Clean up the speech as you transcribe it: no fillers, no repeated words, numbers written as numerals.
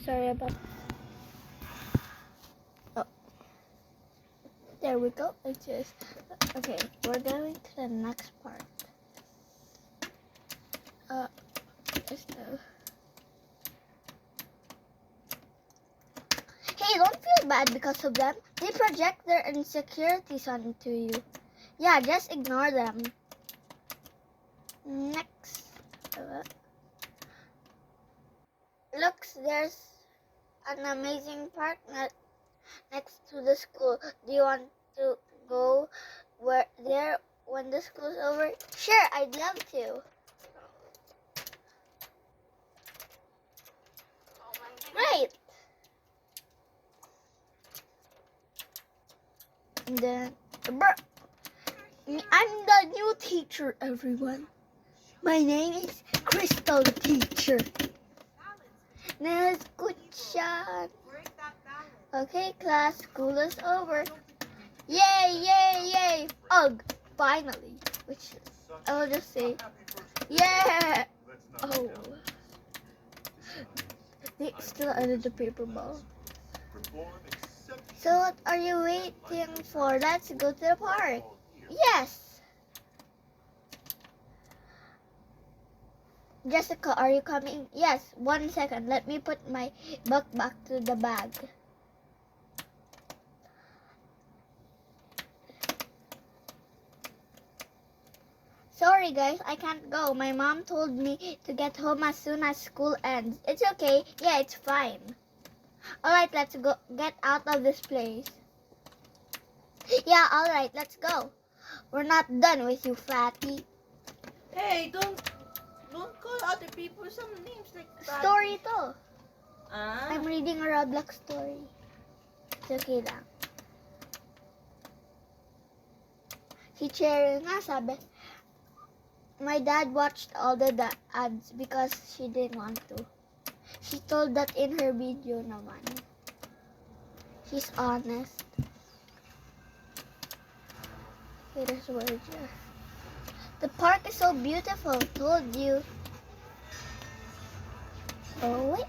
Sorry about. Oh, there we go. It's just okay. We're going to the next part. Let's go. Hey, don't feel bad because of them. They project their insecurities onto you. Yeah, just ignore them. Next. Looks, there's an amazing park next to the school. Do you want to go there when the school's over? Sure, I'd love to. Great. And then, I'm the new teacher, everyone. My name is Crystal Teacher. Escuchan. Okay, class, school is over. Yay, yay, yay. Ugh, finally. Which I will just say, yeah. Oh. They still added the paper ball. So what are you waiting for? Let's go to the park. Yes. Jessica, are you coming? Yes. 1 second. Let me put my book back to the bag. Sorry guys, I can't go. My mom told me to get home as soon as school ends. It's okay. Yeah, it's fine. Alright, let's go. Get out of this place. Yeah, alright, let's go. We're not done with you, fatty. Hey, don't call other people some names like that. Story to. Ah. I'm reading a Roblox story. It's okay lang. Si Cheryl nga sabi, my dad watched all the ads because she didn't want to. She told that in her video naman. She's honest. Here's word here. The park is so beautiful. Told you. Oh wait.